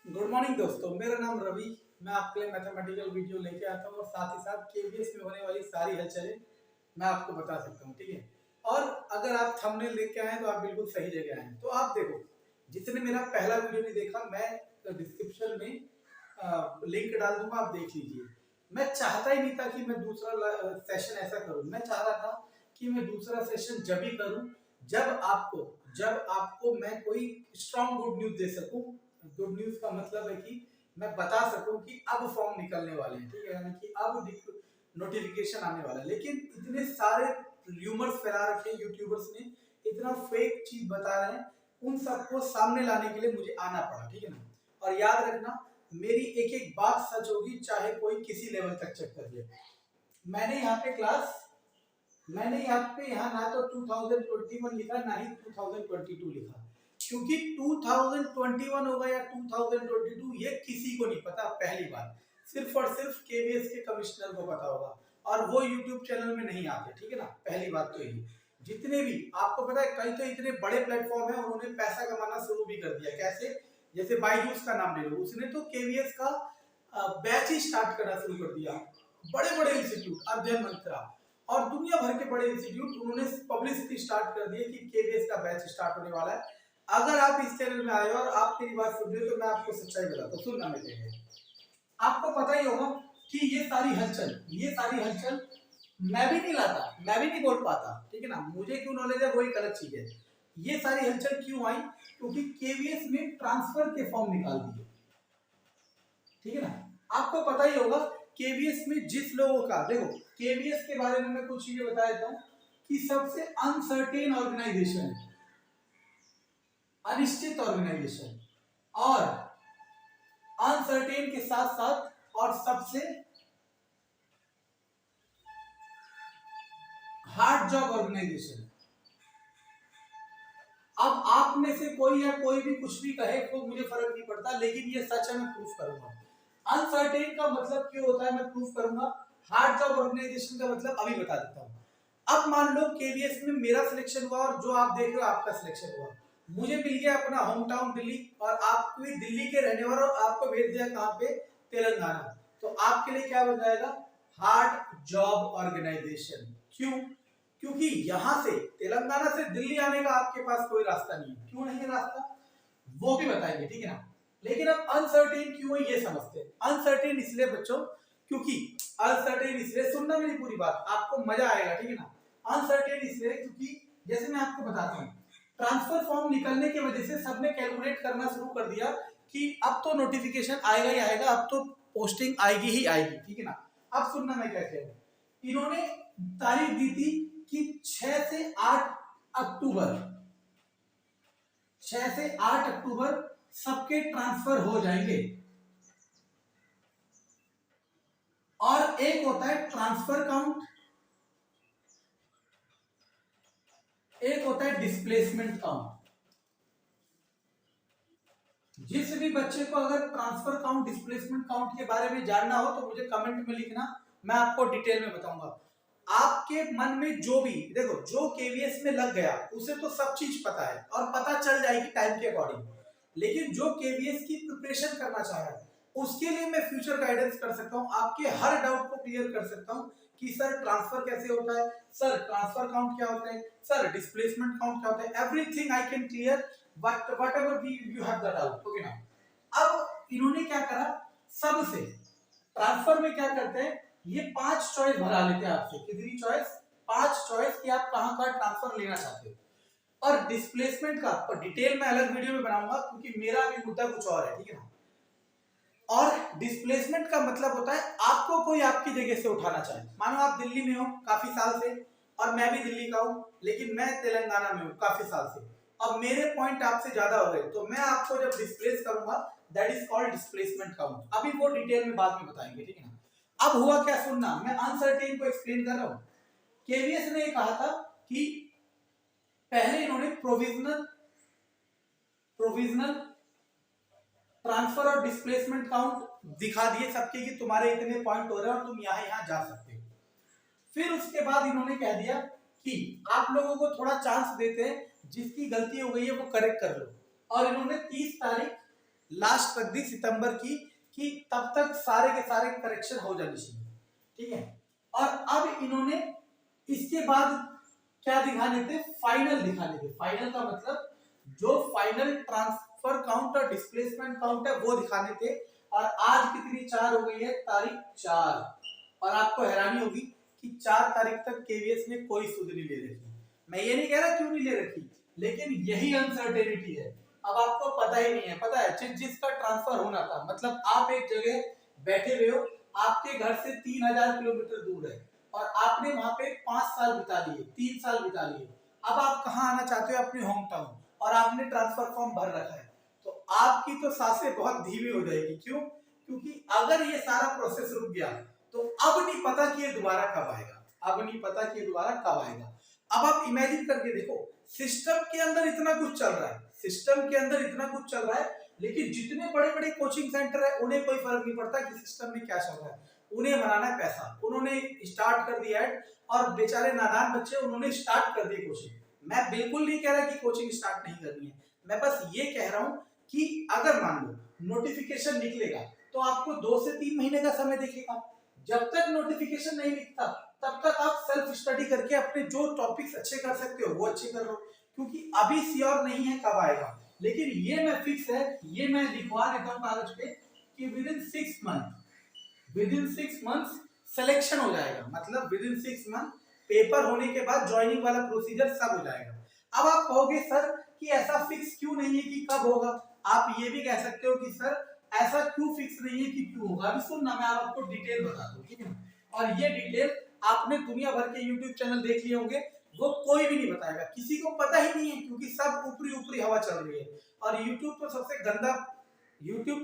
Good morning दोस्तों, मेरा नाम रवि। मैं आपके लिए मैथमेटिकल वीडियो लेके आता हूँ और साथ ही साथ केवीएस में होने वाली सारी हलचलें मैं आपको बता सकता हूँ, ठीक है। और अगर आप थंबनेल देख के आए तो आप बिल्कुल सही जगह आए। तो आप देखो, जिसने मेरा पहला वीडियो नहीं देखा, मैं डिस्क्रिप्शन में लिंक डाल दूंगा, आप देख लीजिए। मैं चाहता ही नहीं था कि मैं दूसरा सेशन ऐसा करूँ। मैं चाह रहा था कि मैं दूसरा सेशन जब ही करूँ जब आपको मैं कोई स्ट्रॉन्ग गुड न्यूज दे सकूं। गुड न्यूज का मतलब है कि मैं बता सकूं कि अब फॉर्म निकलने वाले हैं, ठीक है, यानी कि अब नोटिफिकेशन आने वाला है। लेकिन इतने सारे र्यूमर्स फैला रखे हैं यूट्यूबर्स ने, इतना फेक चीज बता रहे हैं, उन सबको सामने लाने के लिए मुझे आना पड़ा, ठीक है ना। और याद रखना, मेरी एक एक बात सच होगी, चाहे कोई किसी लेवल तक चेक कर ले। मैंने यहाँ पे क्लास मैंने यहाँ ना तो 2021 लिखा, ना ही 2022 लिखा, क्योंकि 2021 होगा या 2022 ये किसी को नहीं पता। पहली बात, सिर्फ और सिर्फ केवीएस के कमिश्नर को पता होगा, और वो यूट्यूब चैनल में नहीं आते, ठीक है ना। पहली बात तो यही। जितने भी आपको पता है, कई तो इतने बड़े प्लेटफॉर्म है, उन्होंने पैसा कमाना शुरू भी कर दिया। कैसे? जैसे बायजूस का नाम ले लो, उसने तो केवीएस का बैच ही स्टार्ट करना शुरू कर दिया। बड़े बड़े इंस्टीट्यूट, अध्ययन मंत्रा और दुनिया भर के बड़े इंस्टीट्यूट, उन्होंने पब्लिसिटी स्टार्ट कर दी है कि केवीएस का बैच स्टार्ट होने वाला है। अगर आप इस चैनल में आए हो और आप मेरी बात सुन रहे हो, तो मैं आपको सच्चाई बताता हूँ, सुनना मेरे। आपको पता ही होगा कि ये सारी हलचल मैं भी नहीं लाता, मैं भी नहीं बोल पाता, ठीक है ना। मुझे क्यों नॉलेज है, वही गलत चीज है। ये सारी हलचल क्यों आई? क्योंकि केवीएस में ट्रांसफर के फॉर्म निकाल दिए, ठीक है ना। आपको पता ही होगा केवीएस में जिस लोगों का, देखो केवीएस के बारे में मैं कुछ चीजें बता देता हूँ कि सबसे अनसर्टेन ऑर्गेनाइजेशन है, अनिश्चित ऑर्गेनाइजेशन, और अनसर्टेन के साथ साथ और सबसे हार्ड जॉब ऑर्गेनाइजेशन। अब आप में से कोई या कोई भी कुछ भी कहे तो मुझे फर्क नहीं पड़ता, लेकिन ये सच है, मैं प्रूफ करूंगा। अनसर्टेन का मतलब क्यों होता है, मैं प्रूफ करूंगा। हार्ड जॉब ऑर्गेनाइजेशन का मतलब अभी बता देता हूँ। अब मान लो केवीएस में मेरा सिलेक्शन हुआ और जो आप देख रहे हो आपका सिलेक्शन हुआ, मुझे मिल गया अपना होम टाउन दिल्ली, और आप भी दिल्ली के रहने वाले, और आपको भेज दिया कहाँ पे? तेलंगाना। तो आपके लिए क्या बन जाएगा? Hard job organisation. क्यों? क्योंकि यहां से तेलंगाना से दिल्ली आने का आपके पास कोई रास्ता नहीं है। क्यों नहीं है रास्ता, वो भी बताएंगे, ठीक है ना। लेकिन अब अनसर्टेन क्यों है ये समझते हैं। अनसर्टेन इसलिए बच्चों, क्योंकि अनसर्टेन इसलिए, सुनना मेरी पूरी बात, आपको मजा आएगा, ठीक है ना। अनसर्टेन इसलिए क्योंकि जैसे मैं आपको बताता हूँ, ट्रांसफर फॉर्म निकलने की वजह से सबने कैलकुलेट करना शुरू कर दिया कि अब तो नोटिफिकेशन आएगा ही आएगा, अब तो पोस्टिंग आएगी ही आएगी, ठीक है ना। अब सुनना मैं क्या कह रहा हूँ। इन्होंने तारीख दी थी कि 6 से 8 अक्टूबर 6 से 8 अक्टूबर सबके ट्रांसफर हो जाएंगे। और एक होता है ट्रांसफर काउंट, एक होता है डिस्प्लेसमेंट काउंट। जिस भी बच्चे को अगर ट्रांसफर काउंट, डिस्प्लेसमेंट काउंट के बारे में जानना हो तो मुझे कमेंट में लिखना, मैं आपको डिटेल में बताऊंगा। आपके मन में जो भी, देखो जो केवीएस में लग गया उसे तो सब चीज पता है और पता चल जाएगी टाइम के अकॉर्डिंग। लेकिन जो केवीएस की प्रिपरेशन करना चाह रहा है, उसके लिए मैं फ्यूचर गाइडेंस कर सकता हूँ, आपके हर डाउट को क्लियर कर सकता हूँ कि सर ट्रांसफर कैसे होता है, सर ट्रांसफर काउंट क्या होता है, सर डिस्प्लेसमेंट काउंट क्या होता है। Everything I can clear whatever you have the doubt, okay ना। अब इन्होंने क्या करा, सबसे ट्रांसफर में क्या करते हैं, ये 5 चॉइस भरा लेते हैं आपसे। कितनी चॉइस? 5 चॉइस कि आप कहां का ट्रांसफर लेना चाहते हो। और डिस्प्लेसमेंट का और डिटेल में अलग वीडियो में बनाऊंगा, क्योंकि मेरा भी मुद्दा कुछ और है, ठीक है ना। और डिस्प्लेसमेंट का मतलब होता है आपको कोई आपकी जगह से उठाना चाहे। मानो आप दिल्ली में हो काफी साल से, और मैं भी दिल्ली का हूं, लेकिन मैं तेलंगाना में हूं काफी साल से। अब मेरे पॉइंट आपसे ज्यादा हो गए, तो मैं आपको जब डिस्प्लेस करूंगा, that is called displacement count. अभी वो डिटेल में बाद में बताएंगे, ठीक है ना। अब हुआ क्या, सुनना, मैं अनसर्टेन को एक्सप्लेन कर रहा हूं। केवीएस ने कहा था कि पहले इन्होंने प्रोविजनल ट्रांसफर और डिस्प्लेसमेंट काउंट दिखा दिए सबके कि तुम्हारे इतने पॉइंट हो रहे हैं और तुम यहां यहां जा सकते हो। फिर उसके बाद इन्होंने कह दिया कि आप लोगों को थोड़ा चांस देते हैं, जिसकी गलती हो गई है वो करेक्ट कर लो। और इन्होंने 30 तारीख लास्ट तक दी सितंबर की, कि तब तक सारे के सारे करेक्शन हो जाने चाहिए, ठीक है। और अब इन्होंने इसके बाद क्या दिखाने थे, फाइनल दिखाने थे। फाइनल का मतलब जो फाइनल ट्रांसफर काउंट और डिस्प्लेसमेंट काउंट है वो दिखाने थे। और आज कितनी 4 हो गई है, तारीख 4। और आपको हैरानी होगी कि 4 तारीख तक केवीएस ने कोई सुध नहीं ले रखी। मैं ये नहीं कह रहा क्यों नहीं ले रखी, लेकिन यही अनसर्टेनिटी है। अब आपको पता ही नहीं है, पता है जिसका ट्रांसफर होना था, मतलब आप एक जगह बैठे हुए हो, आपके घर से 3000 किलोमीटर दूर है और आपने वहां पे 5 साल बिता लिए, 3 साल बिता लिए। अब आप कहाँ आना चाहते हो, अपने होम टाउन, और आपने ट्रांसफर फॉर्म भर रखा है, तो आपकी तो सांसें बहुत धीमी हो जाएगी। क्यों? क्योंकि अगर ये सारा प्रोसेस रुक गया तो अब नहीं पता कि ये दोबारा कब आएगा, अब नहीं पता कि ये दोबारा कब आएगा। अब आप इमेजिन करके देखो, सिस्टम के अंदर इतना कुछ चल रहा है, सिस्टम के अंदर इतना कुछ चल रहा है, लेकिन जितने बड़े बड़े कोचिंग सेंटर है उन्हें कोई फर्क नहीं पड़ता कि सिस्टम में क्या चल रहा है, उन्हें बनाना है पैसा। उन्होंने स्टार्ट कर दिया है और बेचारे नादान बच्चे उन्होंने स्टार्ट कर दी कोचिंग। मैं बिल्कुल नहीं कह रहा कि कोचिंग स्टार्ट नहीं करनी है, मैं बस ये कह रहा हूं कि अगर मान लो नोटिफिकेशन निकलेगा तो आपको 2 से 3 महीने का समय दिखेगा। जब तक नोटिफिकेशन नहीं निकलता तब तक आप सेल्फ स्टडी करके अपने जो टॉपिक्स अच्छे कर सकते हो वो अच्छे कर लो, क्योंकि अभी श्योर नहीं है कब आएगा। लेकिन ये मैं फिक्स है, ये मैं लिखवा देता हूँ कागज पे कि विद इन 6 मंथ सिलेक्शन हो जाएगा, मतलब विद इन 6 मंथ पेपर होने के बाद ज्वाइनिंग वाला प्रोसीजर सब हो जाएगा। अब आप कहोगे सर कि ऐसा फिक्स क्यों नहीं है कि कब होगा, आप ये भी कह सकते हो कि सर ऐसा क्यों फिक्स नहीं है कि क्यों होगा। अभी सुनना, मैं आपको डिटेल बता दूं, ठीक है। और ये डिटेल आपने दुनिया भर के यूट्यूब चैनल देख लिए होंगे, वो कोई भी नहीं बताएगा, किसी को पता ही नहीं है, क्योंकि सब ऊपरी ऊपरी हवा चल रही है। और यूट्यूब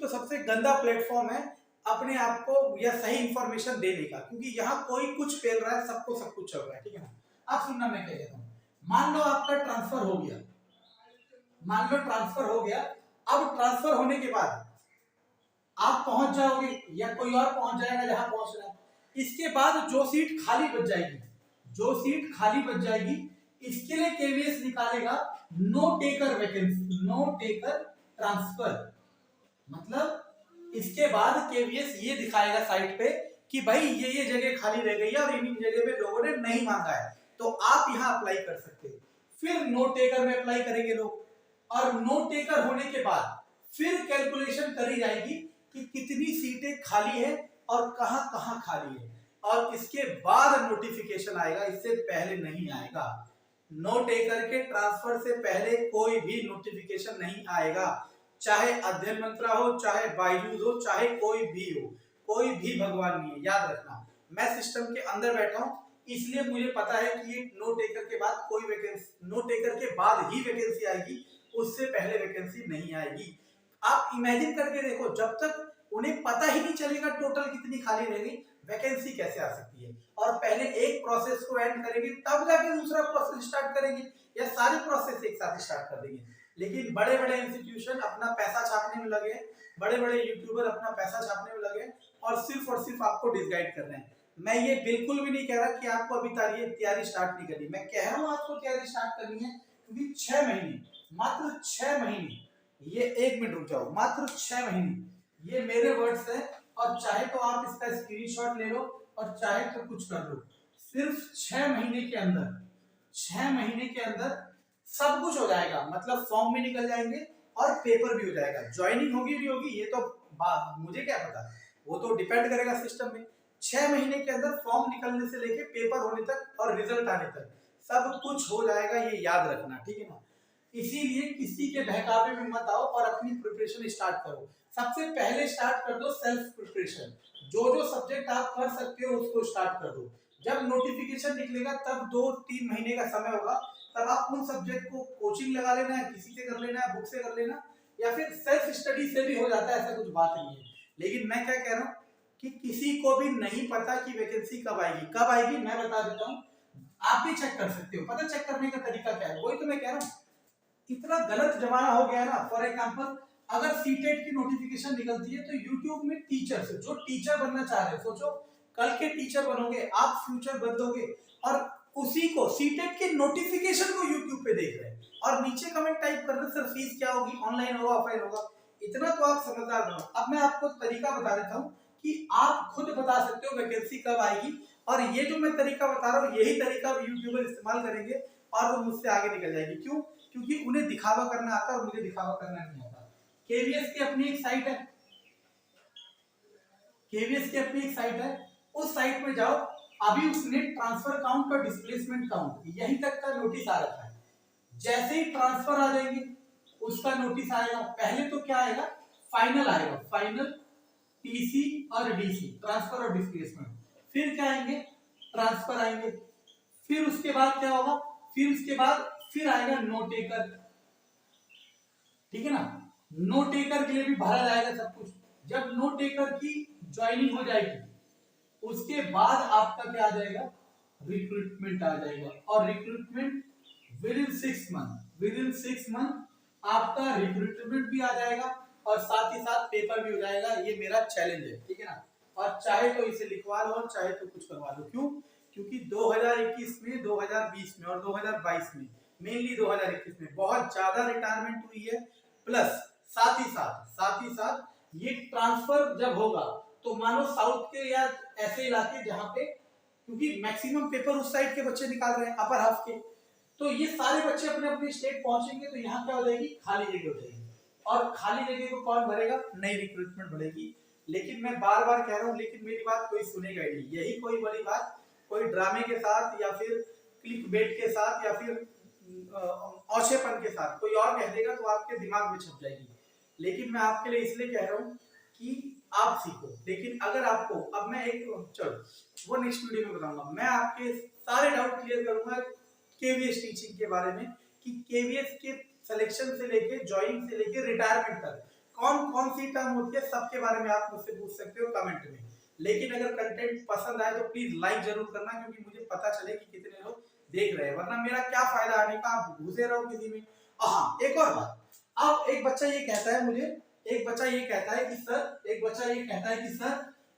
तो सबसे गंदा प्लेटफॉर्म है अपने आप को या सही इंफॉर्मेशन देने का, क्योंकि यहाँ कोई कुछ फैल रहा है, सबको सब कुछ चल रहा है, ठीक है ना। अब सुनना मैं क्या कहता हूँ, मान लो आपका ट्रांसफर हो गया, मान लो ट्रांसफर हो गया। अब ट्रांसफर होने के बाद आप पहुंच जाओगे या कोई और पहुंच जाएगा जहां पहुंचना है। इसके बाद जो सीट खाली बच जाएगी, जो सीट खाली बच जाएगी, इसके लिए केवीएस निकालेगा no taker vacancy, no taker transfer. मतलब इसके बाद केवीएस ये दिखाएगा साइट पे कि भाई ये जगह खाली रह गई है और इन जगह पे लोगों ने नहीं मांगा है, तो आप यहाँ अप्लाई कर सकते हो। फिर नो टेकर में अप्लाई करेंगे लोग, और नो टेकर होने के बाद फिर कैलकुलेशन करी जाएगी कि कितनी सीटें खाली है और कहां कहां खाली है, और इसके बाद नोटिफिकेशन आएगा, इससे पहले नहीं आएगा। नो टेकर के ट्रांसफर से पहले कोई भी नोटिफिकेशन नहीं आएगा, चाहे अध्ययन मंत्रा हो, चाहे बायजूस हो, चाहे कोई भी हो, कोई भी भगवान नहीं है, याद रखना। मैं सिस्टम के अंदर बैठा हूं, इसलिए मुझे पता है कि ये नो टेकर के बाद कोई वैकेंसी, नो टेकर के बाद ही वैकेंसी आएगी, उससे पहले वैकेंसी नहीं आएगी। आप इमेजिन करके देखो, जब तक उन्हें पता ही नहीं चलेगा टोटल कितनी खाली रहेगी, वैकेंसी कैसे आ सकती है। और पहले एक प्रोसेस को एंड करेंगे तब जाके दूसरा प्रोसेस स्टार्ट करेंगे, या सारे प्रोसेस एक साथ स्टार्ट कर देंगे। लेकिन बड़े बड़े इंस्टीट्यूशन अपना पैसा छापने में लगे, बड़े बड़े यूट्यूबर अपना पैसा छापने में लगे और सिर्फ आपको डिसगाइड कर रहे हैं। मैं ये बिल्कुल भी नहीं कह रहा कि आपको अभी तैयारी स्टार्ट नहीं करनी, मैं कह रहा हूँ आपको तैयारी स्टार्ट करनी है, क्योंकि 6 महीने, मात्र 6 महीने, ये 1 मिनट रुक जाओ, मात्र 6 महीने, ये मेरे वर्ड्स हैं। और चाहे तो आप इसका स्क्रीनशॉट ले लो और चाहे तो कुछ कर लो। सिर्फ 6 महीने के अंदर, 6 महीने के अंदर सब कुछ हो जाएगा, मतलब फॉर्म भी निकल जाएंगे और पेपर भी हो जाएगा। ज्वाइनिंग होगी नहीं होगी ये तो बात मुझे क्या पता, वो तो डिपेंड करेगा सिस्टम में। 6 महीने के अंदर फॉर्म निकलने से लेके पेपर होने तक और रिजल्ट आने तक सब कुछ हो जाएगा, ये याद रखना, ठीक है ना। इसीलिए किसी के बहकावे में मत आओ और अपनी प्रिपरेशन स्टार्ट करो। सबसे पहले स्टार्ट कर दो सेल्फ प्रिपरेशन, जो सब्जेक्ट आप कर सकते हो उसको स्टार्ट कर दो। जब नोटिफिकेशन निकलेगा तब 2-3 महीने का समय होगा, तब आप उन सब्जेक्ट को कोचिंग लगा लेना है, किसी से कर लेना है, बुक से कर लेना, या फिर सेल्फ स्टडी से भी हो जाता है, ऐसा कुछ बात नहीं है। लेकिन मैं क्या कह रहा हूँ कि किसी को भी नहीं पता कि वैकेंसी कब आएगी, कब आएगी मैं बता देता हूँ, आप भी चेक कर सकते हो। पता चेक करने का तरीका क्या है, वही तो मैं कह रहा हूँ। इतना गलत जमाना हो गया है ना। फॉर एग्जांपल अगर सीटेट की नोटिफिकेशन निकलती है तो यूट्यूब में टीचर्स, जो टीचर बनना चाह रहे हैं, सोचो कल के टीचर बनोगे आप, फ्यूचर बदलोगे, और उसी को सीटेट के नोटिफिकेशन को यूट्यूब पे देख रहे हैं और नीचे कमेंट टाइप कर रहे हैं सर फीस क्या होगी, ऑनलाइन होगा ऑफलाइन होगा। इतना तो आप समझदार बनो। अब मैं आपको तरीका बता देता हूँ कि आप खुद बता सकते हो वैकेंसी कब आएगी, और ये जो मैं तरीका बता रहा हूँ यही तरीका यूट्यूबर इस्तेमाल करेंगे और वो मुझसे आगे निकल जाएगी। क्यों? क्योंकि उन्हें दिखावा करना आता है और मुझे दिखावा करना नहीं आता। केवीएस की अपनी एक साइट है, केवीएस की अपनी एक साइट है, उस साइट में जाओ। अभी उसने ट्रांसफर काउंट और डिस्प्लेसमेंट काउंट यहीं तक का नोटिस आ रखा है। जैसे ही ट्रांसफर आ जाएंगे उसका नोटिस आएगा। पहले तो क्या आएगा? फाइनल आएगा, फाइनल टीसी और डीसी, ट्रांसफर और डिस्प्लेसमेंट। फिर क्या आएंगे? ट्रांसफर आएंगे। फिर उसके बाद क्या होगा? फिर उसके बाद फिर आएगा नो टेकर, ठीक है ना। नो टेकर के लिए भी भरा जाएगा सब कुछ। जब नो टेकर की ज्वाइनिंग हो जाएगी उसके बाद आपका क्या आ जाएगा? रिक्रूटमेंट आ जाएगा। और recruitment with in 6 month, with in 6 month आपका रिक्रूटमेंट भी आ जाएगा और साथ ही साथ पेपर भी हो जाएगा। ये मेरा चैलेंज है, ठीक है ना। और चाहे तो इसे लिखवा लो और चाहे तो कुछ करवा लो। क्यों? क्योंकि 2021 में, 2020 में और 2022 में, मेनली 2021 में बहुत ज्यादा रिटायरमेंट हुई है। प्लस साथ ही साथ ये ट्रांसफर जब होगा तो मानो साउथ के या ऐसे इलाके जहां पे, क्योंकि मैक्सिमम पेपर उस साइड के बच्चे निकाल रहे हैं, अपर हाफ के, तो ये सारे बच्चे अपने अपने स्टेट पहुंचेंगे तो यहाँ क्या हो जाएगी? खाली जगह हो जाएगी। और खाली जगह को कौन भरेगा? नई रिक्रूटमेंट भरेगी। लेकिन मैं बार बार कह रहा हूँ, लेकिन मेरी बात कोई सुनेगा ही नहीं। यही कोई बड़ी बात कोई ड्रामे के साथ या फिर क्लिक बेट के साथ या फिर औचेपन के साथ कोई और कह देगा तो आपके दिमाग में छप जाएगी। लेकिन मैं आपके लिए इसलिए कह रहा हूँ कि आप सीखो। लेकिन अगर आपको, अब मैं एक, चलो वो नेक्स्ट वीडियो में बताऊंगा, मैं आपके सारे डाउट क्लियर करूंगा केवीएस टीचिंग के बारे में, कि केवीएस के सिलेक्शन से लेके ज्वाइन से लेके रिटायरमेंट तक कौन कौन सी टर्म होती है, सबके बारे में आप मुझसे पूछ सकते हो कमेंट में। लेकिन अगर कंटेंट पसंद आए तो प्लीज लाइक जरूर करना, क्योंकि मुझे पता चले कि कितने लोग देख रहे हैं, वरना मेरा क्या फायदा आने का, आप घुसे रहो किसी में। हाँ, एक और बात, अब एक बच्चा ये कहता है मुझे, एक बच्चा ये कहता है कि सर, एक बच्चा ये कहता है कि सर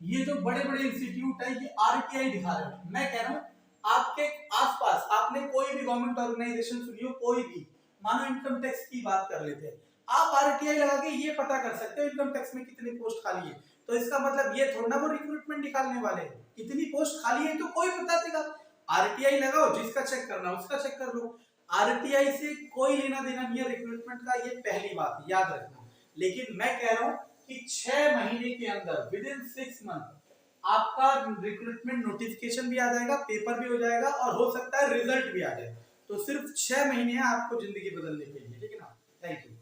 ये जो बड़े बड़े इंस्टीट्यूट है ये आरटीआई दिखा रहे हो। मैं कह रहा हूँ आपके आसपास आपने कोई भी गवर्नमेंट ऑर्गेनाइजेशन सुनी हो, कोई भी, मानो इनकम टैक्स की बात कर लेते हैं, आप आरटीआई लगा के ये पता कर सकते हो इनकम टैक्स में कितने पोस्ट खाली है। तो इसका मतलब ये थोड़ा ना वो रिक्रूटमेंट निकालने वाले हैं, कितनी पोस्ट खाली है तो कोई बता देगा। आरटीआई लगाओ, जिसका चेक करना उसका चेक कर लो। आरटीआई से कोई लेना देना नहीं है रिक्रूटमेंट का, ये पहली बात याद रखना। लेकिन मैं कह रहा हूं कि 6 महीने के अंदर, विद इन 6 मंथ, आपका रिक्रूटमेंट नोटिफिकेशन भी आ जाएगा, पेपर भी हो जाएगा और हो सकता है रिजल्ट भी आ जाए। तो सिर्फ 6 महीने हैं आपको जिंदगी बदलने के लिए, ठीक है ना। Thank you.